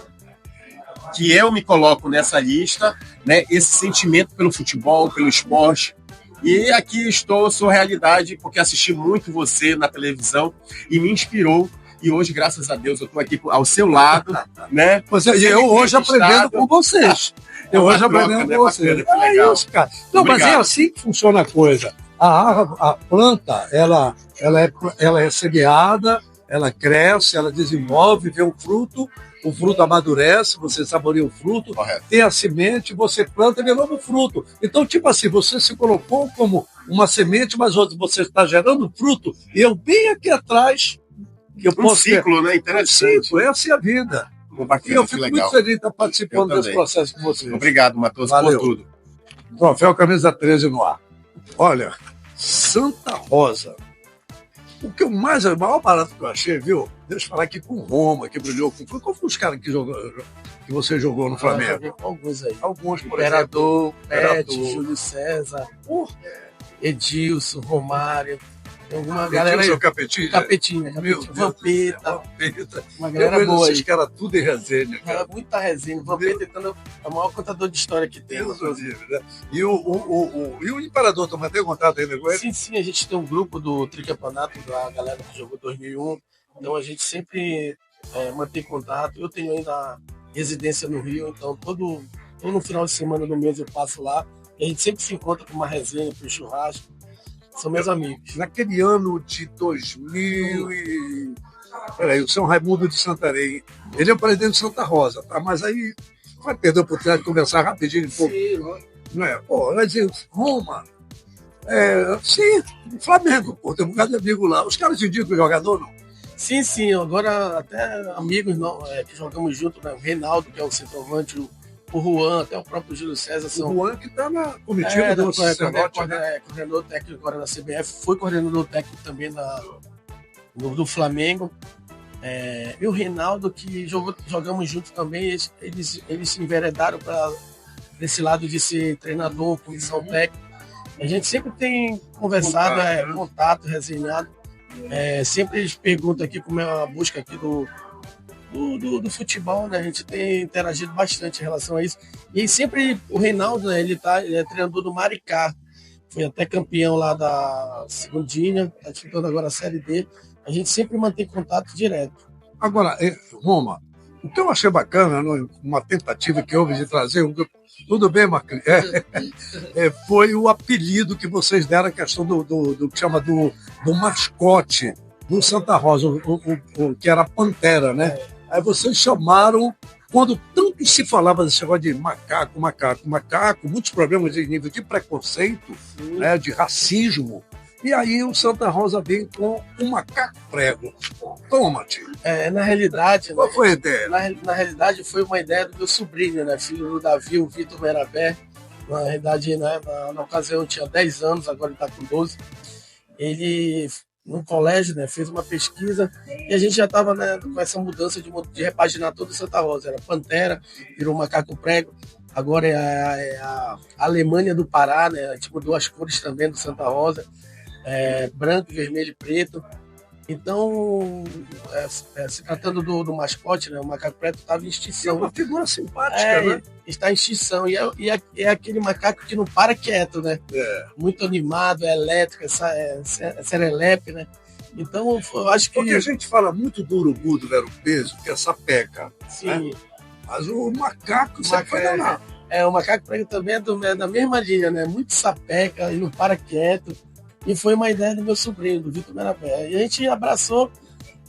que eu me coloco nessa lista, né? Esse sentimento pelo futebol, pelo esporte. E aqui sou realidade, porque assisti muito você na televisão e me inspirou. E hoje, graças a Deus, eu estou aqui ao seu lado, né? Eu hoje aprendendo com vocês. Eu hoje aprendendo com vocês. É isso, cara. Não, mas é assim que funciona a coisa. A planta, ela é semeada, ela cresce, ela desenvolve, vê o fruto amadurece, você saboreia o fruto, correto, tem a semente, você planta e vê novo fruto. Então, tipo assim, você se colocou como uma semente, mas você está gerando fruto, e eu bem aqui atrás... Que eu posso ciclo, né? Interessante. Essa é a vida. Bacana, e eu fico muito feliz de estar participando desse processo com vocês. Obrigado, Matoso, por tudo. Troféu Camisa 13 no ar. Olha, Santa Rosa. O maior barato que eu achei, viu? Deixa eu falar aqui com o Roma, que brilhou. Qual foi os caras que você jogou no Flamengo? Alguns aí. Alguns, por Imperador, Pet, Júlio César, Edilson, Romário. Tem alguma galera aí. Capetinha. Vampeta. Uma galera boa aí. Que era tudo em resenha. Era muita resenha. Vampeta tentando a maior contador de história que tem. Né? E o Imperador também tem contato ainda com ele? Sim, a gente tem um grupo do tricampeonato da galera que jogou 2001. Então a gente sempre mantém contato. Eu tenho ainda residência no Rio, então todo no final de semana do mês eu passo lá. E a gente sempre se encontra com uma resenha, para churrasco. São meus amigos. Naquele ano de 2000 Peraí, o São Raimundo de Santarém. Ele é o presidente de Santa Rosa, tá? Mas aí vai perder a oportunidade de conversar rapidinho. Não é? Vai dizer, Roma. Sim, Flamengo. Tem um bocado de amigo lá. Os caras indicam o jogador, não? Sim. Agora até amigos que jogamos junto, né? O Reinaldo, que é o centroavante, o Juan, até o próprio Júlio César. O Juan que está na comitiva do coordenador técnico agora na CBF, foi coordenador técnico também do Flamengo. E o Reinaldo, que jogamos junto também, eles se enveredaram para esse lado de ser treinador, comissão técnica. A gente sempre tem conversado, contato, resenhado. Sempre eles perguntam aqui como é a busca aqui do futebol, né? A gente tem interagido bastante em relação a isso. E sempre o Reinaldo, né? Ele é treinador do Maricá. Foi até campeão lá da Segundinha, está disputando agora a Série D. A gente sempre mantém contato direto. Agora, Roma, o que eu achei bacana, uma tentativa que houve de trazer tudo bem, Marcos? Foi o apelido que vocês deram, a questão do que chama do mascote do Santa Rosa, o que era a Pantera, né? Aí vocês chamaram, quando tanto se falava desse negócio de macaco, muitos problemas de nível de preconceito, né, de racismo, e aí o Santa Rosa vem com um macaco prego. Toma, tio. Na realidade... Qual foi a ideia? Na realidade, foi uma ideia do meu sobrinho, né? Filho do Davi, o Vitor Merabé. Na realidade, né, na ocasião, eu tinha 10 anos, agora ele está com 12. Ele, no colégio, né, fez uma pesquisa e a gente já estava, né, com essa mudança de repaginar todo o Santa Rosa. Era Pantera, virou macaco prego. Agora é a Alemanha do Pará, né? A gente mudou as cores também do Santa Rosa. Branco, vermelho e preto. Então, se tratando do mascote, né, o macaco preto estava em extinção. É uma figura simpática, né? Está em extinção. E é aquele macaco que não para quieto, né? Muito animado, é elétrico, é serelepe, né? Então, eu acho que... Porque a gente fala muito do urubu, do vero-peso, que é sapeca. Sim. Né? Mas o macaco, você foi danar. O macaco preto também é da mesma linha, né? Muito sapeca, e não para quieto. E foi uma ideia do meu sobrinho, do Vitor Merabé. E a gente abraçou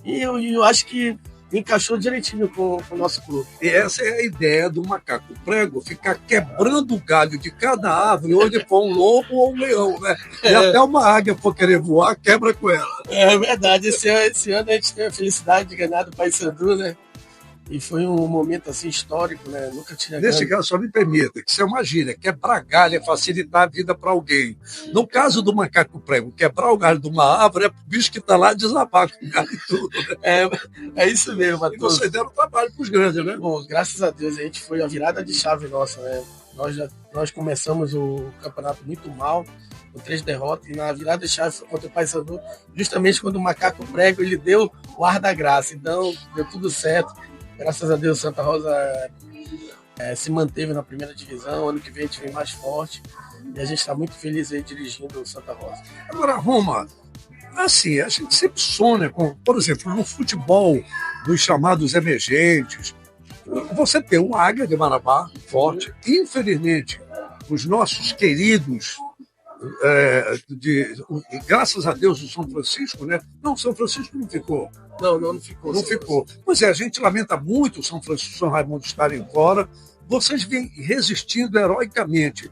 e eu acho que encaixou direitinho com o nosso clube. E essa é a ideia do macaco prego, ficar quebrando o galho de cada árvore, onde for um lobo ou um leão, né? E até uma águia for querer voar, quebra com ela. É verdade. Esse ano a gente teve a felicidade de ganhar do Paysandu, né? E foi um momento assim histórico, né? Nunca tinha Nesse caso, só me permita, que isso é uma gíria, quebrar galho é facilitar a vida para alguém. No caso do macaco prego, quebrar o galho de uma árvore é o bicho que está lá desabar com o galho e tudo. Né? É isso mesmo, Matheus. E vocês deram trabalho para os grandes, né? Bom, graças a Deus, a gente foi a virada de chave nossa, né? Nós começamos o campeonato muito mal, com 3 derrotas, e na virada de chave contra o Paysandu, justamente quando o macaco prego, ele deu o ar da graça. Então, deu tudo certo. Graças a Deus, Santa Rosa se manteve na primeira divisão. Ano que vem a gente vem mais forte. E a gente está muito feliz aí dirigindo o Santa Rosa. Agora, Roma, assim, a gente sempre sonha com, por exemplo, no futebol dos chamados emergentes. Você tem um Águia de Marabá forte. Infelizmente, os nossos queridos, graças a Deus, o São Francisco, né? Não, São Francisco não ficou. Não ficou. Não ficou. Pois é, a gente lamenta muito o São Francisco e São Raimundo estarem fora. Vocês vêm resistindo heroicamente.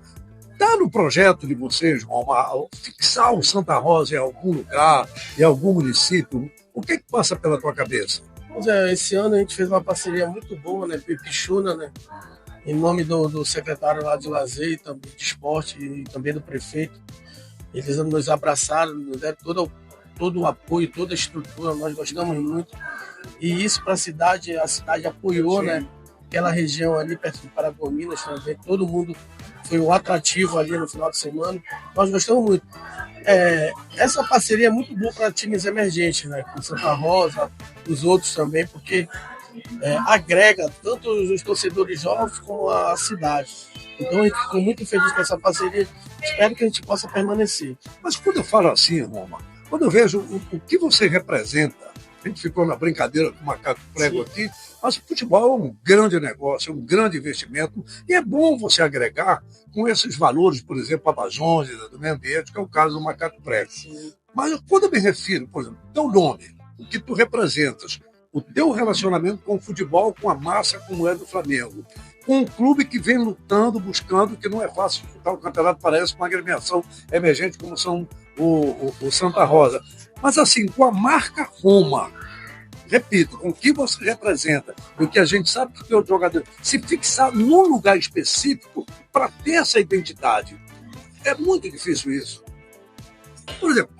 Está no projeto de vocês, Roma, fixar o Santa Rosa em algum lugar, em algum município? O que passa pela tua cabeça? Pois é, esse ano a gente fez uma parceria muito boa, né? Pipichuna, né? Em nome do secretário lá de lazer e também de esporte e também do prefeito. Eles nos abraçaram, nos deram todo o apoio, toda a estrutura, nós gostamos muito. E isso para a cidade apoiou, né? Aquela região ali perto de Paragominas também, todo mundo foi um atrativo ali no final de semana. Nós gostamos muito. Essa parceria é muito boa para times emergentes, né? Com Santa Rosa, os outros também, porque agrega tanto os torcedores jovens como a cidade. Então, a gente ficou muito feliz com essa parceria. Espero que a gente possa permanecer. Mas quando eu falo assim, Roma, quando eu vejo o que você representa, a gente ficou na brincadeira com o macaco prego aqui, mas o futebol é um grande negócio, é um grande investimento, e é bom você agregar com esses valores, por exemplo, Amazônia, do meio ambiente, que é o caso do macaco prego. Sim. Mas quando eu me refiro, por exemplo, ao teu nome, o que tu representas, o teu relacionamento com o futebol, com a massa, como é do Flamengo, com um clube que vem lutando, buscando, que não é fácil disputar o Campeonato Paraense com uma agremiação emergente como são o Santa Rosa. Mas assim, com a marca Roma, repito, com o que você representa, o que a gente sabe que o jogador se fixar num lugar específico para ter essa identidade. É muito difícil isso. Por exemplo,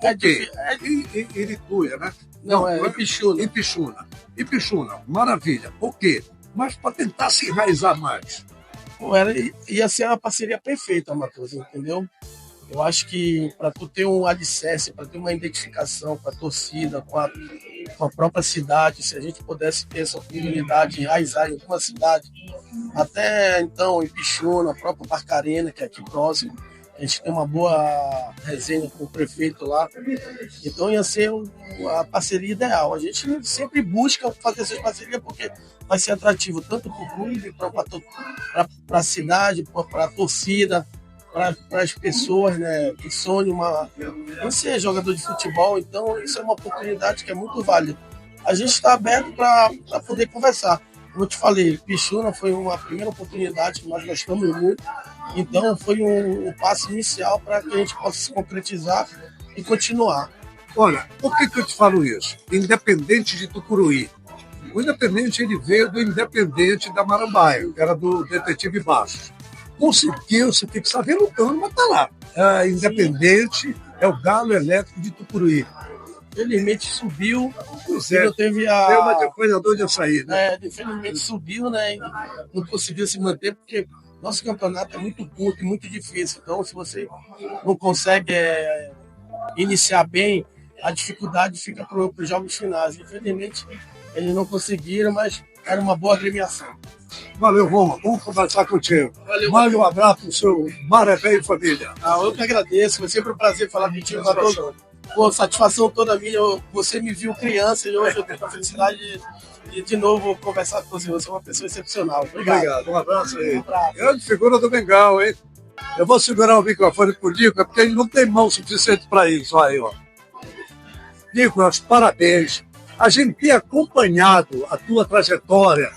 Irituia, né? Não, é Ipixuna. Ipixuna, maravilha. Por quê? Mas para tentar se enraizar mais. Ia ser uma parceria perfeita, Matheus, entendeu? Eu acho que para tu ter um alicerce, para ter uma identificação com a torcida, com a própria cidade, se a gente pudesse ter essa oportunidade de enraizar em alguma cidade, até então Ipixuna, a própria Barcarena, que é aqui próximo, a gente tem uma boa resenha com o prefeito lá, então ia ser a parceria ideal. A gente sempre busca fazer essas parcerias porque vai ser atrativo tanto para o clube, para a cidade, para a torcida, para as pessoas, né, que sonham em ser jogador de futebol. Então isso é uma oportunidade que é muito válida. a gente está aberto para poder conversar. Como eu te falei, Pichuna foi uma primeira oportunidade que nós gostamos muito, então foi um passo inicial para que a gente possa se concretizar e continuar. Olha, por que eu te falo isso? Independente de Tucuruí. O Independente ele veio do Independente da Marambaia, que era do Detetive Bastos. Conseguiu, você tem que saber lutando, mas tá lá. Independente é o galo elétrico de Tucuruí. Felizmente subiu, teve uma coisa doida de sair, né? Infelizmente subiu, né? E não conseguiu se manter, porque nosso campeonato é muito curto e muito difícil. Então, se você não consegue iniciar bem, a dificuldade fica para os jogos finais. Infelizmente, eles não conseguiram, mas era uma boa agremiação. Valeu, Roma. Vamos conversar contigo. Mande um abraço pro seu Marabé e família. Eu que agradeço. Foi sempre um prazer falar contigo. Pô, satisfação toda minha. Você me viu criança e hoje eu tenho a felicidade de novo conversar com você. Você é uma pessoa excepcional. Obrigado. Um abraço aí. Grande figura do Mengão, hein? Eu vou segurar o microfone pro Nico, porque ele não tem mão suficiente para isso. Aí, ó. Nicolas, parabéns. A gente tem acompanhado a tua trajetória,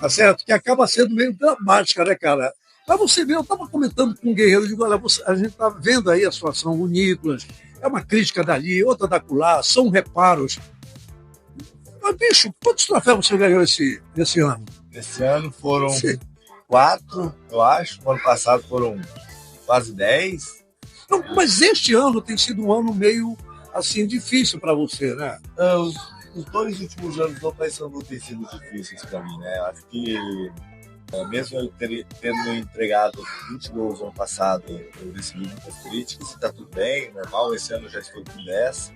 tá certo? Que acaba sendo meio dramática, né, cara? Mas você vê, eu estava comentando com o Guerreiro, digo, olha, a gente está vendo aí a situação, o Nicolas, é uma crítica dali, outra da acolá, são reparos. Mas, bicho, quantos troféus você ganhou esse ano? Esse ano foram 4, eu acho. No ano passado foram quase 10. Não, mas este ano tem sido um ano meio, assim, difícil para você, né? Os 2 últimos anos do Paysandu têm sido difíceis para mim, né? Acho que, mesmo eu tendo entregado 20 gols ano passado, eu recebi muitas críticas, está tudo bem, normal. Esse ano eu já estou com 10,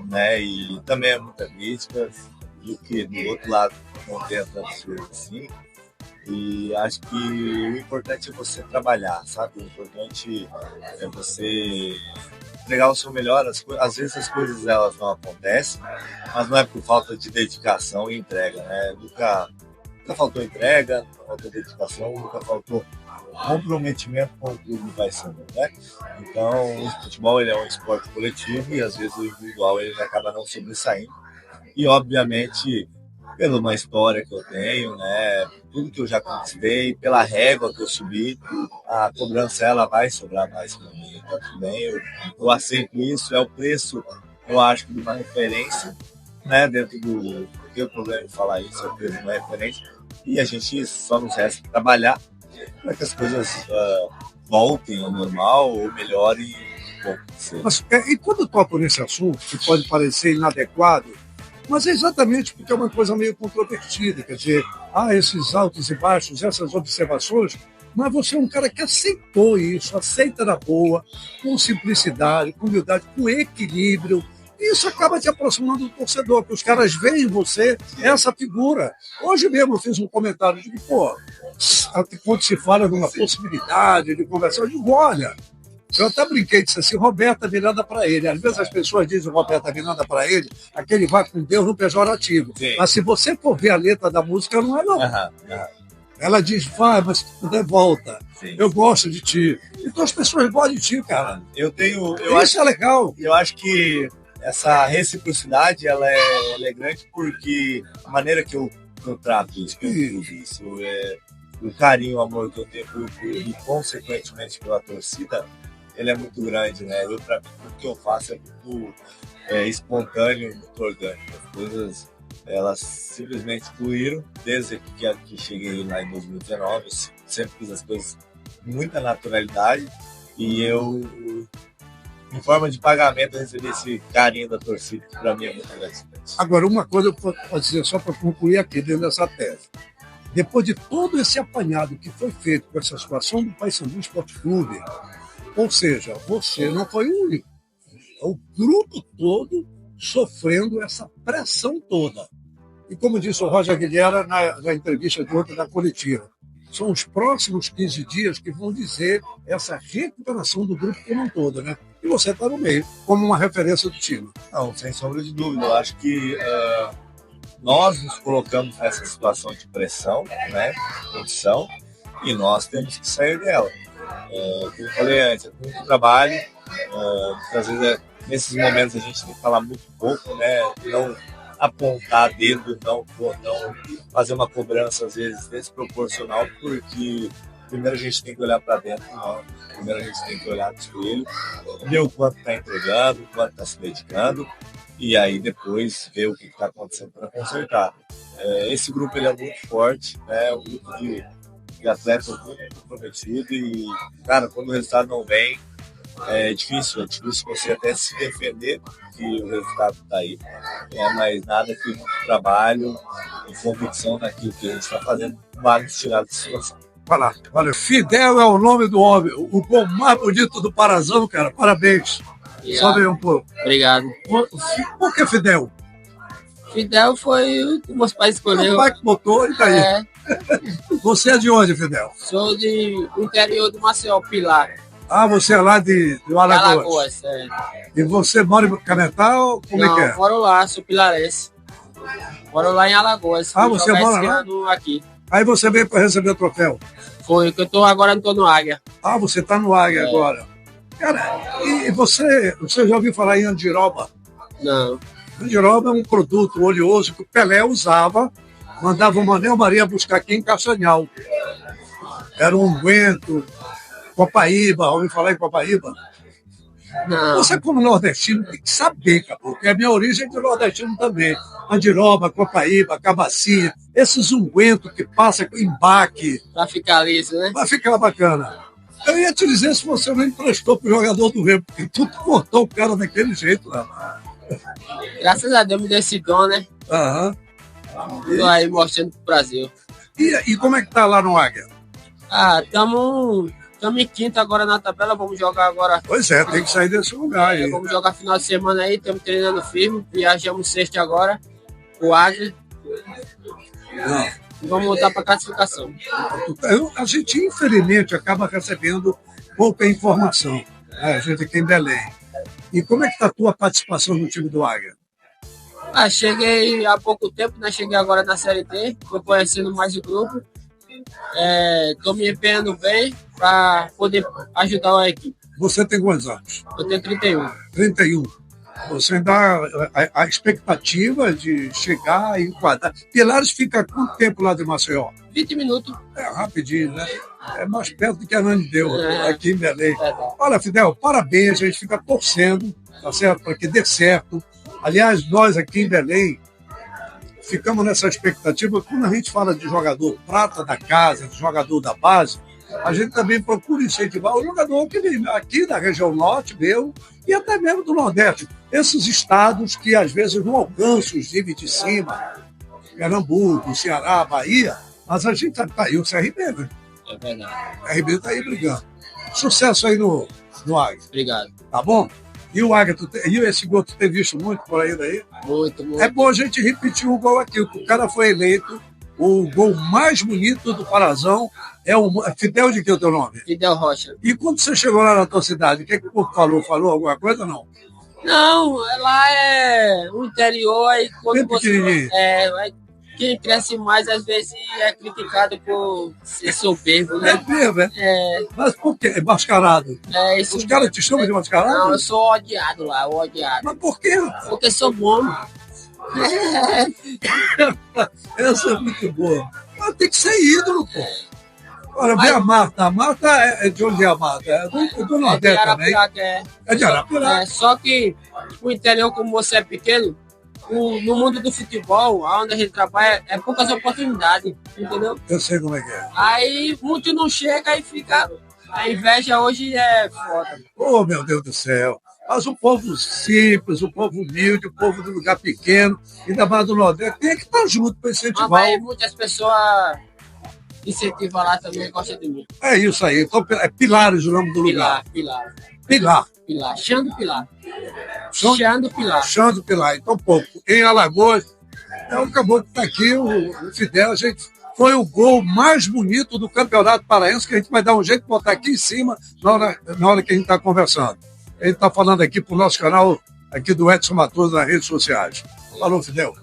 né? E também é muita crítica, e que do outro lado não tem tantas coisas assim. E acho que o importante é você trabalhar, sabe? O importante é você entregar o seu melhor. Às vezes as coisas elas não acontecem, mas não é por falta de dedicação e entrega, né? Nunca faltou entrega, nunca faltou dedicação, nunca faltou comprometimento com o clube do Paysandu, né? Então, o futebol ele é um esporte coletivo e às vezes o individual ele acaba não sobressaindo. E, obviamente, pela uma história que eu tenho, né? Tudo que eu já conquistei, pela régua que eu subi, a cobrança ela vai sobrar mais para mim. Tá tudo bem, eu aceito isso, é o preço, eu acho, de uma referência, né? Dentro do. Não tem problema em falar isso, é o preço de uma referência. E a gente só nos resta trabalhar para que as coisas voltem ao normal ou melhorem um pouco. Mas, e quando toco nesse assunto, que pode parecer inadequado, mas é exatamente porque é uma coisa meio controvertida, quer dizer, há esses altos e baixos, essas observações, mas você é um cara que aceitou isso, aceita na boa, com simplicidade, com humildade, com equilíbrio. Isso acaba te aproximando do torcedor, porque os caras veem em você essa figura. Hoje mesmo eu fiz um comentário de que, quando se fala de uma possibilidade de conversar, eu digo, olha, eu até brinquei, disse assim, Roberta Miranda para ele. Às vezes as pessoas dizem Roberta Miranda para ele, aquele vai com Deus no pejorativo. Sim. Mas se você for ver a letra da música, não é não. Ela diz, vai, mas se puder, volta. Sim. Eu gosto de ti. Então as pessoas gostam de ti, cara. Isso é legal. Eu acho que essa reciprocidade, ela é grande porque a maneira que eu trato isso, que eu uso isso, o carinho, o amor que eu tenho por clube e, consequentemente, pela torcida, ele é muito grande, né? Pra mim, tudo que eu faço é muito espontâneo, muito orgânico. As coisas, elas simplesmente fluíram desde que cheguei lá em 2019. Eu sempre fiz as coisas com muita naturalidade e eu, em forma de pagamento, eu recebi esse carinho da torcida, que para mim é muito grande. Agora, uma coisa eu posso dizer só para concluir aqui dentro dessa tese. Depois de todo esse apanhado que foi feito com essa situação do Paysandu Esporte Clube, ou seja, você não foi o único. O grupo todo sofrendo essa pressão toda. E como disse o Roger Guilherme na entrevista de ontem da coletiva, são os próximos 15 dias que vão dizer essa recuperação do grupo como um todo, né? E você está no meio, como uma referência do time. Não, sem sombra de dúvida. Eu acho que nós nos colocamos nessa situação de pressão, né? Condição, e nós temos que sair dela. Como eu falei antes, é muito trabalho. Às vezes, nesses momentos, a gente tem que falar muito pouco, né? Não apontar dedo, não fazer uma cobrança, às vezes, desproporcional, porque primeiro a gente tem que olhar para dentro, primeiro a gente tem que olhar no espelho, ver o quanto está entregando, o quanto está se dedicando, e aí depois ver o que está acontecendo para consertar. Esse grupo ele é muito forte, né? Um grupo de atletas muito comprometido e, cara, quando o resultado não vem, é difícil você até se defender que o resultado está aí. Mas nada que muito trabalho e convicção naquilo que a gente está fazendo vai nos tirar dessa situação. Valeu. Fidel é o nome do homem, o gol mais bonito do Parazão, cara. Parabéns. Sobe aí um pouco. Obrigado. Por que Fidel? Fidel foi o que meus pais escolheram. Meu pai que botou, e tá aí. Você é de onde, Fidel? Sou do interior do Maceió, Pilar. Ah, você é lá de Alagoas? Alagoas, E você mora em Cametá? Como é que é? Não, moro lá, sou pilarense. Moro lá em Alagoas. Ah, você mora lá? Aqui. Aí você veio para receber o troféu? Foi, que eu agora não tô no Águia. Ah, você tá no Águia agora. Cara, e você já ouviu falar em andiroba? Não. Andiroba é um produto oleoso que o Pelé usava, mandava o Manel Maria buscar aqui em Castanhal. Era um unguento, Copaíba, ouviu falar em Copaíba? Não. Você, como nordestino, tem que saber, cara, porque a minha origem é de nordestino também. Andiroba, Copaíba, Cabacinha, esses ungüentos que passam em baque. Pra ficar liso, né? Vai ficar bacana. Eu ia te dizer se você não emprestou pro jogador do Remo, porque tu cortou o cara daquele jeito, né? Graças a Deus me deu esse dom, né? Aham. Tô aí mostrando pro Brasil. E como é que tá lá no Águia? Ah, estamos em quinto agora na tabela, vamos jogar agora. Pois é, tem que sair desse lugar aí. Vamos jogar final de semana aí, estamos treinando firme, viajamos sexta agora, o Águia. E vamos voltar para a classificação. A gente, infelizmente, acaba recebendo pouca informação, né? A gente aqui em Belém. E como é que está a tua participação no time do Águia? Cheguei há pouco tempo, né? Cheguei agora na Série D, estou conhecendo mais o grupo. Estou me empenhando bem para poder ajudar a equipe. Você tem quantos anos? Eu tenho 31. 31. Você ainda a expectativa de chegar e enquadrar. Pilares fica quanto tempo lá de Maceió? 20 minutos. É rapidinho, né? É mais perto do que a Ananideu, aqui em Belém. Olha, Fidel, parabéns, a gente fica torcendo, tá certo? Para que dê certo. Aliás, nós aqui em Belém ficamos nessa expectativa. Quando a gente fala de jogador prata da casa, de jogador da base, a gente também procura incentivar o jogador que vem aqui da região norte, meu, e até mesmo do Nordeste. Esses estados que às vezes não alcançam os níveis de cima, Pernambuco, Ceará, Bahia, mas a gente tá aí, o CRB, né? É verdade. O CRB está aí brigando. Sucesso aí no Águia. Obrigado. Tá bom? E o Águia, e esse gol tu tem visto muito por aí daí? Muito. É bom a gente repetir o gol aqui. O cara foi eleito o gol mais bonito do Parazão. É o Fidel, de que é o teu nome? Fidel Rocha. E quando você chegou lá na tua cidade, o que o povo falou? Falou alguma coisa ou não? Não, lá é o interior. Aí quando pequenininho. Quem cresce mais, às vezes, é criticado por ser soberbo, né? É mesmo, é? Mas por quê? É mascarado? Isso. Os caras te chamam de mascarado? Não, eu sou odiado lá, odiado. Mas por quê? Porque sou bom. Essa é muito boa. Mas tem que ser ídolo, pô. Olha, vem a Marta. A Marta é de onde é a Marta? É do Nordeste também. É de Arapiraca. Só que o interior, como você é pequeno, no mundo do futebol, onde a gente trabalha, é poucas oportunidades, entendeu? Eu sei como é que é. Aí muito não chega e fica. A inveja hoje é foda. Oh, meu Deus do céu. Mas o povo simples, o povo humilde, o povo do lugar pequeno, ainda mais do Nordeste, tem que estar junto para incentivar. Mas muitas pessoas incentivam lá também, gostam de mim. É isso aí. Então, é Pilares o nome do lugar. Pilar. Xando Pilar. Xando Pilar. Então, pouco. Em Alagoas, acabou que está aqui o Fidel. A gente foi o gol mais bonito do Campeonato Paraense, que a gente vai dar um jeito de botar aqui em cima na hora que a gente está conversando. A gente está falando aqui para o nosso canal, aqui do Edson Matoso, nas redes sociais. Falou, Fidel.